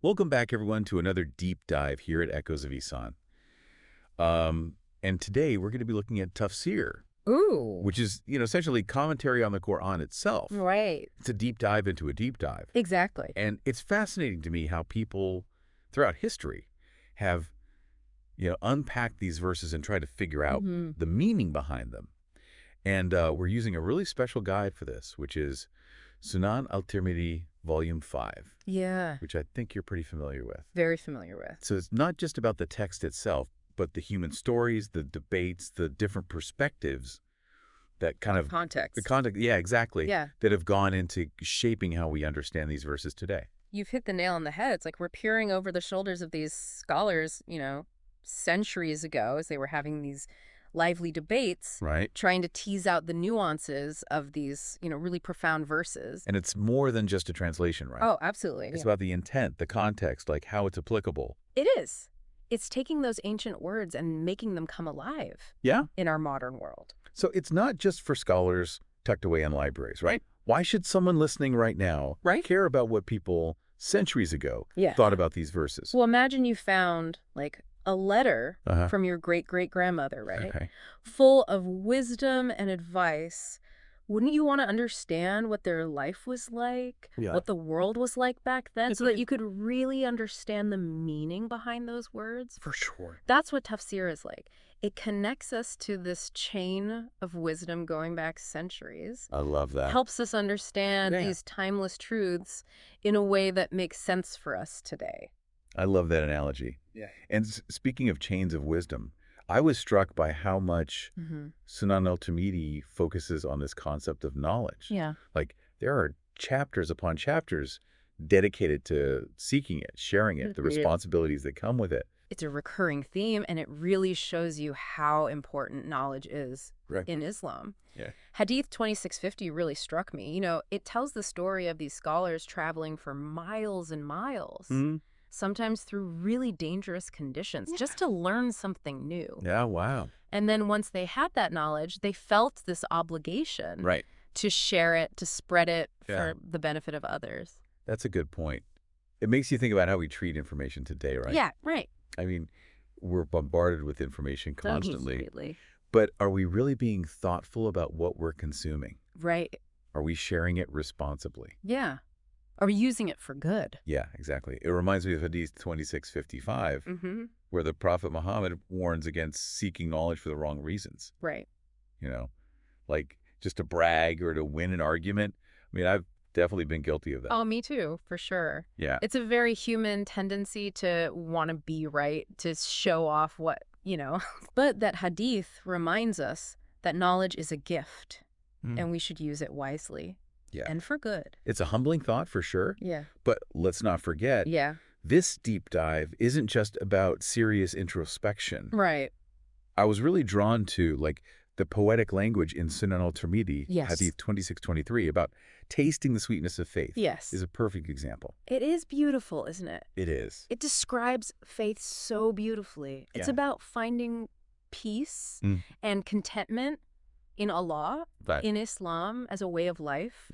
Welcome back, everyone, to another deep dive here at Echoes of Ihsan. And today we're going to be looking at Tafsir, Ooh. which is, essentially commentary on the Qur'an itself. Right. It's a deep dive into a deep dive. Exactly. And it's fascinating to me how people throughout history have, unpacked these verses and tried to figure out the meaning behind them. And we're using a really special guide for this, which is Sunan al Tirmidhi, Volume 5. Yeah. Which I think you're pretty familiar with. Very familiar with. So it's not just about the text itself, but the human stories, the debates, the different perspectives that kind of... Context. The context, yeah, exactly. Yeah. That have gone into shaping how we understand these verses today. You've hit the nail on the head. It's like we're peering over the shoulders of these scholars, centuries ago as they were having these lively debates, right, trying to tease out the nuances of these, really profound verses. And it's more than just a translation, right? Oh, absolutely. It's about the intent, the context, like how it's applicable. It is. It's taking those ancient words and making them come alive. Yeah. In our modern world. So it's not just for scholars tucked away in libraries, right? Why should someone listening right now care about what people centuries ago thought about these verses? Well, imagine you found, like, a letter from your great-great-grandmother, right? Okay. Full of wisdom and advice. Wouldn't you want to understand what their life was like, what the world was like back then, so that you could really understand the meaning behind those words? For sure. That's what Tafsir is like. It connects us to this chain of wisdom going back centuries. I love that. Helps us understand these timeless truths in a way that makes sense for us today. I love that analogy. Yeah. And speaking of chains of wisdom, I was struck by how much Sunan al Tirmidhi focuses on this concept of knowledge. Yeah. Like, there are chapters upon chapters dedicated to seeking it, sharing it, the responsibilities that come with it. It's a recurring theme, and it really shows you how important knowledge is in Islam. Yeah. Hadith 2650 really struck me. It tells the story of these scholars traveling for miles and miles. Sometimes through really dangerous conditions, just to learn something new. Yeah, wow. And then once they had that knowledge, they felt this obligation to share it, to spread it for the benefit of others. That's a good point. It makes you think about how we treat information today, right? Yeah, right. I mean, we're bombarded with information constantly. Absolutely. But are we really being thoughtful about what we're consuming? Right. Are we sharing it responsibly? Yeah. Are we using it for good? Yeah, exactly. It reminds me of Hadith 2655, where the Prophet Muhammad warns against seeking knowledge for the wrong reasons. Right. Like just to brag or to win an argument. I mean, I've definitely been guilty of that. Oh, me too, for sure. Yeah. It's a very human tendency to want to be right, to show off what, But that Hadith reminds us that knowledge is a gift, and we should use it wisely. Yeah. And for good. It's a humbling thought for sure. Yeah. But let's not forget, this deep dive isn't just about serious introspection. Right. I was really drawn to, like, the poetic language in Sunan al Tirmidhi, Hadith 2623, about tasting the sweetness of faith. Yes. Is a perfect example. It is beautiful, isn't it? It is. It describes faith so beautifully. It's about finding peace and contentment in Allah, in Islam as a way of life,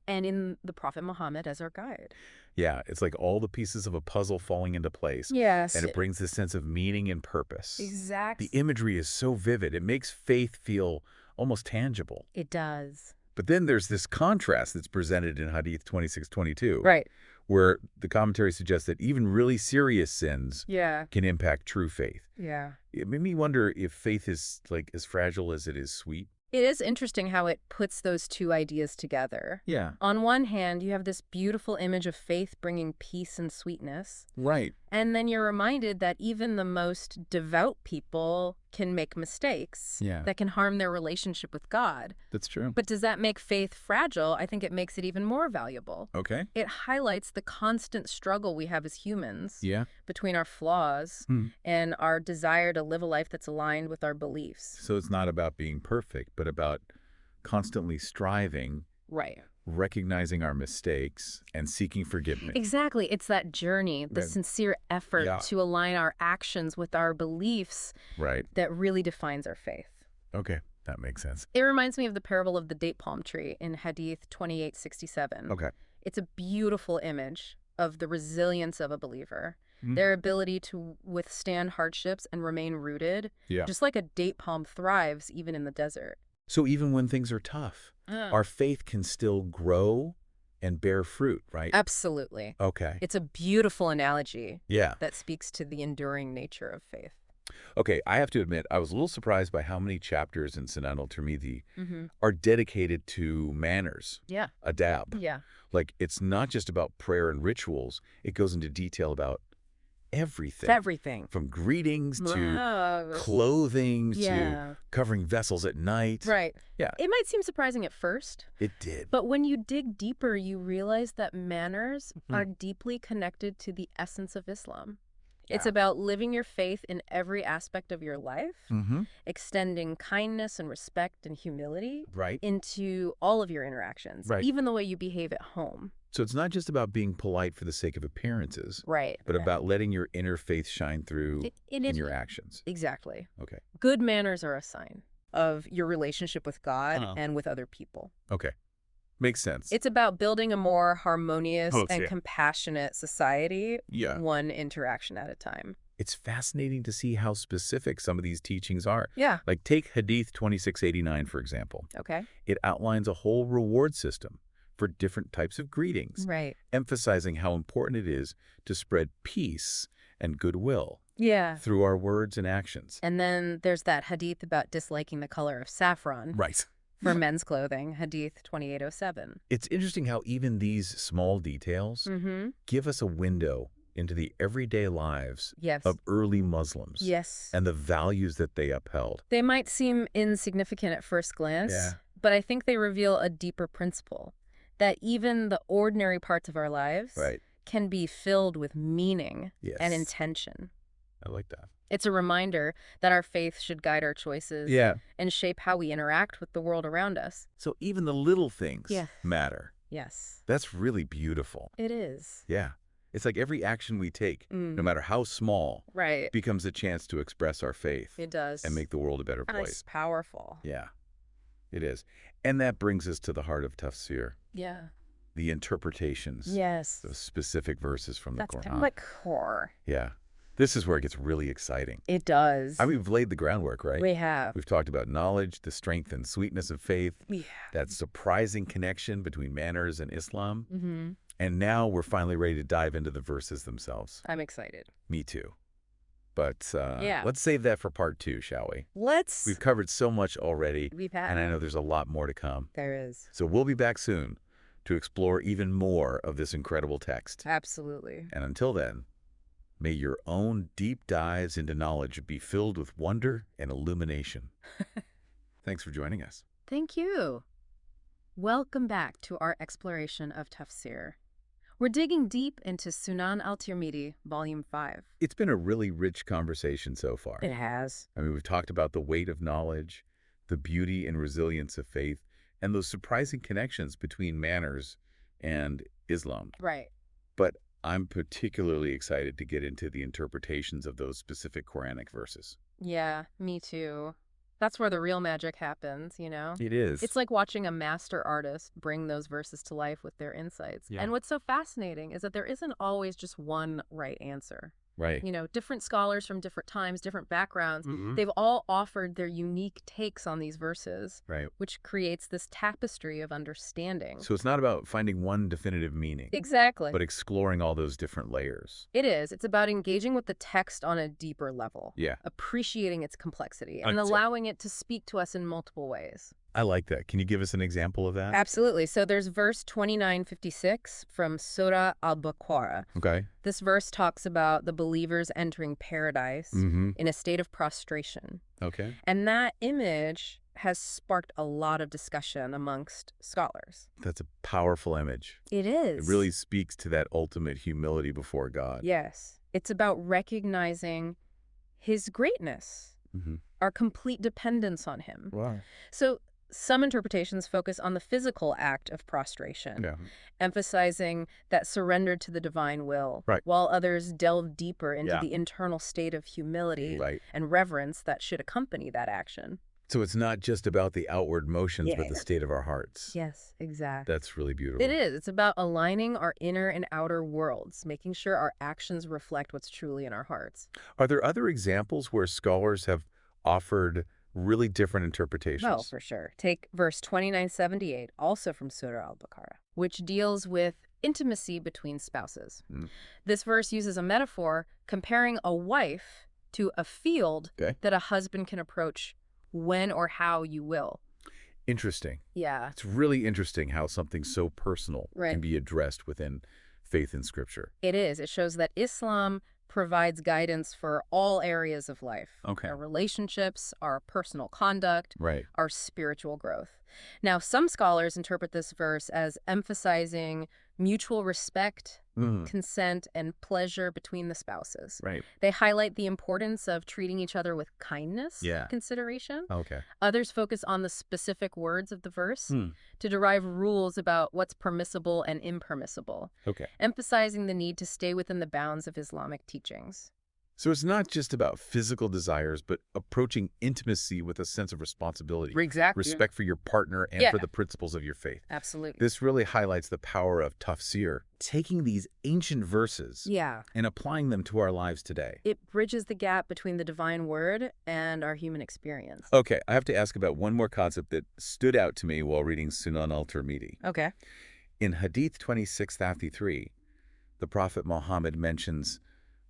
and in the Prophet Muhammad as our guide. Yeah, it's like all the pieces of a puzzle falling into place. Yes. And it brings this sense of meaning and purpose. Exactly. The imagery is so vivid. It makes faith feel almost tangible. It does. But then there's this contrast that's presented in Hadith 2622. Right. Where the commentary suggests that even really serious sins can impact true faith. Yeah. It made me wonder if faith is like as fragile as it is sweet. It is interesting how it puts those two ideas together. Yeah. On one hand, you have this beautiful image of faith bringing peace and sweetness. Right. And then you're reminded that even the most devout people can make mistakes that can harm their relationship with God. That's true. But does that make faith fragile? I think it makes it even more valuable. Okay. It highlights the constant struggle we have as humans between our flaws and our desire to live a life that's aligned with our beliefs. So it's not about being perfect, but about constantly striving. Right. Recognizing our mistakes and seeking forgiveness. Exactly. It's that journey, the sincere effort to align our actions with our beliefs that really defines our faith. Okay, that makes sense. It reminds me of the parable of the date palm tree in Hadith 2867. Okay. It's a beautiful image. of the resilience of a believer, their ability to withstand hardships and remain rooted, just like a date palm thrives even in the desert. So even when things are tough, our faith can still grow and bear fruit, right? Absolutely. Okay. It's a beautiful analogy that speaks to the enduring nature of faith. Okay, I have to admit, I was a little surprised by how many chapters in Sunan al Tirmidhi are dedicated to manners, adab. Like, it's not just about prayer and rituals. It goes into detail about everything. Everything. From greetings to clothing to covering vessels at night. Right. Yeah. It might seem surprising at first. It did. But when you dig deeper, you realize that manners are deeply connected to the essence of Islam. It's about living your faith in every aspect of your life, extending kindness and respect and humility into all of your interactions, even the way you behave at home. So it's not just about being polite for the sake of appearances, but about letting your inner faith shine through in your actions. Exactly. Okay. Good manners are a sign of your relationship with God and with other people. Okay. Makes sense. It's about building a more harmonious and compassionate society, one interaction at a time. It's fascinating to see how specific some of these teachings are. Yeah. Like take Hadith 2689, for example. Okay. It outlines a whole reward system for different types of greetings, emphasizing how important it is to spread peace and goodwill through our words and actions. And then there's that hadith about disliking the color of saffron. For men's clothing, Hadith 2807. It's interesting how even these small details give us a window into the everyday lives of early Muslims and the values that they upheld. They might seem insignificant at first glance, but I think they reveal a deeper principle, that even the ordinary parts of our lives can be filled with meaning and intention. I like that. It's a reminder that our faith should guide our choices and shape how we interact with the world around us. So even the little things matter. Yes. That's really beautiful. It is. Yeah. It's like every action we take, no matter how small, becomes a chance to express our faith. It does. And make the world a better place. It's powerful. Yeah, it is. And that brings us to the heart of tafsir. Yeah. The interpretations. Yes. Those specific verses from the Qur'an. That's kind of like core. Yeah. This is where it gets really exciting. It does. I mean, we've laid the groundwork, right? We have. We've talked about knowledge, the strength and sweetness of faith, that surprising connection between manners and Islam. And now we're finally ready to dive into the verses themselves. I'm excited. Me too. But let's save that for part 2, shall we? Let's. We've covered so much already, and I know there's a lot more to come. There is. So we'll be back soon to explore even more of this incredible text. Absolutely. And until then, may your own deep dives into knowledge be filled with wonder and illumination. Thanks for joining us. Thank you. Welcome back to our exploration of tafsir. We're digging deep into Sunan al Tirmidhi, Volume 5. It's been a really rich conversation so far. It has. I mean, we've talked about the weight of knowledge, the beauty and resilience of faith, and those surprising connections between manners and Islam. Right. But I'm particularly excited to get into the interpretations of those specific Quranic verses. Yeah, me too. That's where the real magic happens, you know? It is. It's like watching a master artist bring those verses to life with their insights. And what's so fascinating is that there isn't always just one right answer. Right. You know, different scholars from different times, different backgrounds, they've all offered their unique takes on these verses, which creates this tapestry of understanding. So it's not about finding one definitive meaning. Exactly. But exploring all those different layers. It is. It's about engaging with the text on a deeper level. Yeah. Appreciating its complexity and allowing it to speak to us in multiple ways. I like that. Can you give us an example of that? Absolutely. So there's verse 2956 from Surah al-Baqarah. Okay. This verse talks about the believers entering paradise in a state of prostration. Okay. And that image has sparked a lot of discussion amongst scholars. That's a powerful image. It is. It really speaks to that ultimate humility before God. Yes. It's about recognizing his greatness, our complete dependence on him. Wow. So some interpretations focus on the physical act of prostration, emphasizing that surrender to the divine will, while others delve deeper into the internal state of humility and reverence that should accompany that action. So it's not just about the outward motions, but the state of our hearts. Yes, exactly. That's really beautiful. It is. It's about aligning our inner and outer worlds, making sure our actions reflect what's truly in our hearts. Are there other examples where scholars have offered really different interpretations? Oh, for sure. Take verse 2978, also from Surah Al-Baqarah, which deals with intimacy between spouses. This verse uses a metaphor comparing a wife to a field that a husband can approach when or how you will. Interesting. Yeah. It's really interesting how something so personal can be addressed within faith in Scripture. It is. It shows that Islam provides guidance for all areas of life. Our relationships, our personal conduct, our spiritual growth. Now, some scholars interpret this verse as emphasizing mutual respect, consent, and pleasure between the spouses. They highlight the importance of treating each other with kindness, consideration. Others focus on the specific words of the verse to derive rules about what's permissible and impermissible, emphasizing the need to stay within the bounds of Islamic teachings. So it's not just about physical desires, but approaching intimacy with a sense of responsibility. Respect for your partner and for the principles of your faith. Absolutely. This really highlights the power of tafsir, taking these ancient verses and applying them to our lives today. It bridges the gap between the divine word and our human experience. Okay, I have to ask about one more concept that stood out to me while reading Sunan al Tirmidhi. In Hadith 2653, the Prophet Muhammad mentions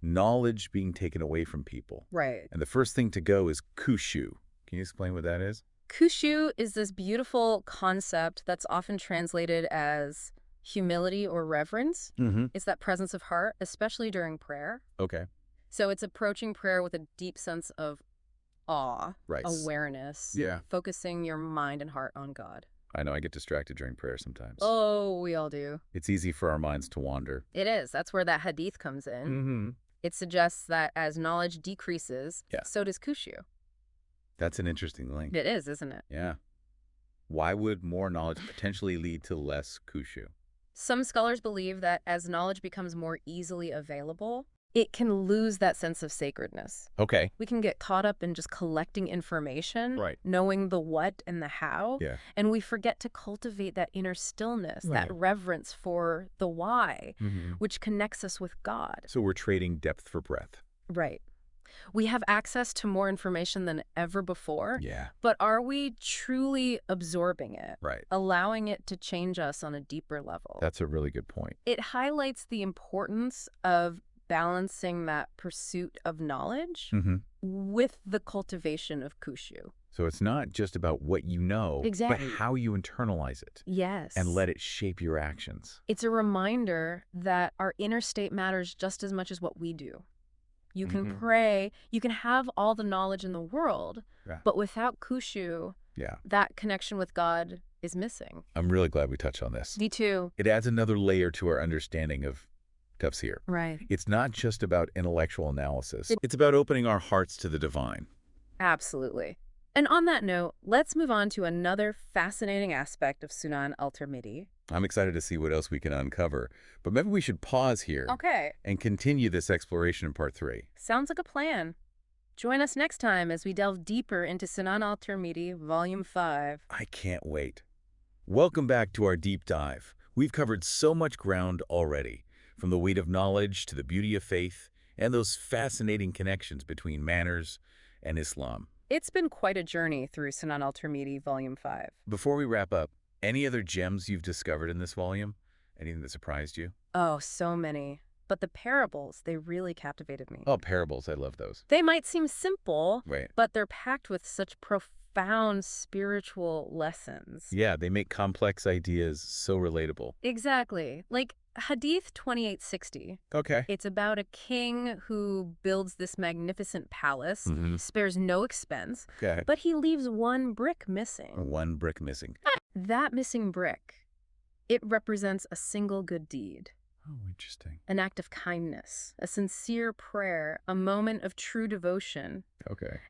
knowledge being taken away from people. And the first thing to go is khushu. Can you explain what that is? Khushu is this beautiful concept that's often translated as humility or reverence. It's that presence of heart, especially during prayer. So it's approaching prayer with a deep sense of awe, awareness, focusing your mind and heart on God. I know I get distracted during prayer sometimes. Oh, we all do. It's easy for our minds to wander. It is. That's where that hadith comes in. It suggests that as knowledge decreases, so does khushu. That's an interesting link. It is, isn't it? Yeah. Why would more knowledge potentially lead to less khushu? Some scholars believe that as knowledge becomes more easily available, it can lose that sense of sacredness. We can get caught up in just collecting information, knowing the what and the how, and we forget to cultivate that inner stillness, that reverence for the why, which connects us with God. So we're trading depth for breadth. We have access to more information than ever before, but are we truly absorbing it, allowing it to change us on a deeper level? That's a really good point. It highlights the importance of balancing that pursuit of knowledge with the cultivation of khushu. So it's not just about what you know, but how you internalize it. And let it shape your actions. It's a reminder that our inner state matters just as much as what we do. You can pray, you can have all the knowledge in the world, but without khushu, that connection with God is missing. I'm really glad we touched on this. Me too. It adds another layer to our understanding of tafsir. It's not just about intellectual analysis. It's about opening our hearts to the divine. Absolutely. And on that note, let's move on to another fascinating aspect of Sunan al Tirmidhi. I'm excited to see what else we can uncover, but maybe we should pause here and continue this exploration in part 3. Sounds like a plan. Join us next time as we delve deeper into Sunan al Tirmidhi, Volume 5. I can't wait. Welcome back to our deep dive. We've covered so much ground already, from the weight of knowledge to the beauty of faith and those fascinating connections between manners and Islam. It's been quite a journey through Sunan al Tirmidhi, Volume 5. Before we wrap up, any other gems you've discovered in this volume? Anything that surprised you? Oh, so many. But the parables, they really captivated me. Oh, parables. I love those. They might seem simple, but they're packed with such profound spiritual lessons. Yeah, they make complex ideas so relatable. Exactly. Like Hadith 2860. It's about a king who builds this magnificent palace, spares no expense, but he leaves one brick missing. One brick missing. That missing brick, it represents a single good deed. Oh, interesting. An act of kindness, a sincere prayer, a moment of true devotion.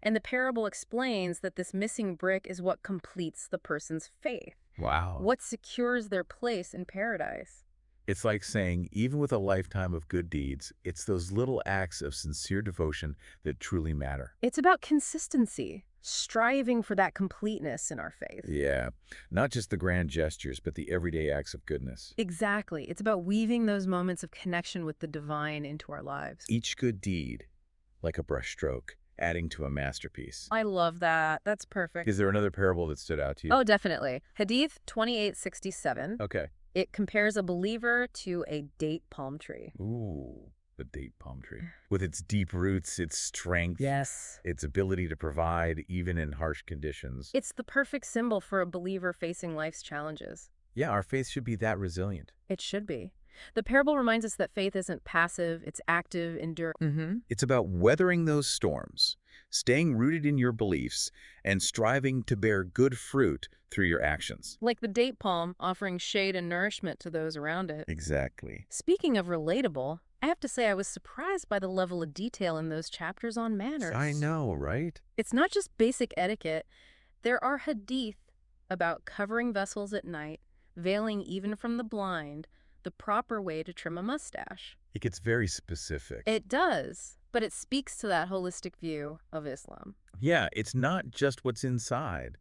And the parable explains that this missing brick is what completes the person's faith. Wow. What secures their place in paradise. It's like saying, even with a lifetime of good deeds, it's those little acts of sincere devotion that truly matter. It's about consistency. striving for that completeness in our faith. Yeah, not just the grand gestures, but the everyday acts of goodness. Exactly. It's about weaving those moments of connection with the divine into our lives. Each good deed, like a brushstroke, adding to a masterpiece. I love that. That's perfect. Is there another parable that stood out to you? Oh, definitely. Hadith 2867. Okay. It compares a believer to a date palm tree. Ooh, the date palm tree. With its deep roots, its strength, Yes, its ability to provide even in harsh conditions. it's the perfect symbol for a believer facing life's challenges. Yeah, our faith should be that resilient. It should be. The parable reminds us that faith isn't passive, it's active, enduring. It's about weathering those storms, staying rooted in your beliefs, and striving to bear good fruit through your actions. Like the date palm, offering shade and nourishment to those around it. Exactly. Speaking of relatable, I have to say I was surprised by the level of detail in those chapters on manners. I know, right? It's not just basic etiquette. There are hadith about covering vessels at night, veiling even from the blind, the proper way to trim a mustache. It gets very specific. It does, but it speaks to that holistic view of Islam. Yeah, it's not just what's inside.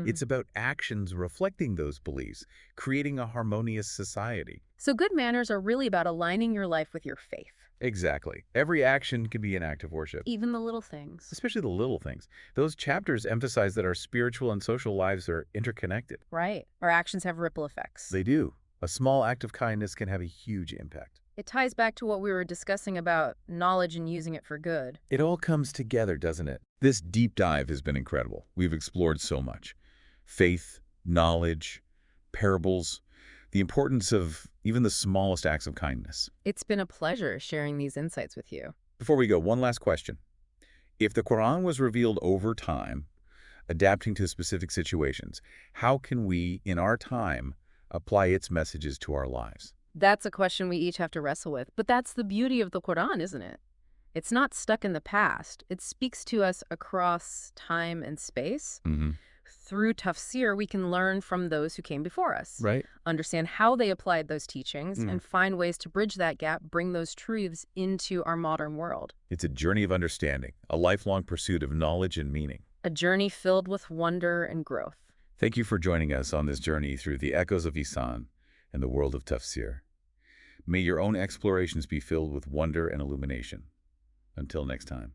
It's about actions reflecting those beliefs, creating a harmonious society. So good manners are really about aligning your life with your faith. Exactly. Every action can be an act of worship. Even the little things. Especially the little things. Those chapters emphasize that our spiritual and social lives are interconnected. Right. Our actions have ripple effects. They do. A small act of kindness can have a huge impact. It ties back to what we were discussing about knowledge and using it for good. It all comes together, doesn't it? This deep dive has been incredible. We've explored so much. Faith, knowledge, parables, the importance of even the smallest acts of kindness. It's been a pleasure sharing these insights with you. Before we go, one last question. If the Qur'an was revealed over time, adapting to specific situations, how can we, in our time, apply its messages to our lives? That's a question we each have to wrestle with. But that's the beauty of the Qur'an, isn't it? It's not stuck in the past. It speaks to us across time and space. Through tafsir, we can learn from those who came before us. Right. Understand how they applied those teachings and find ways to bridge that gap, bring those truths into our modern world. It's a journey of understanding, a lifelong pursuit of knowledge and meaning. A journey filled with wonder and growth. Thank you for joining us on this journey through the echoes of Ihsan and the world of tafsir. May your own explorations be filled with wonder and illumination. Until next time.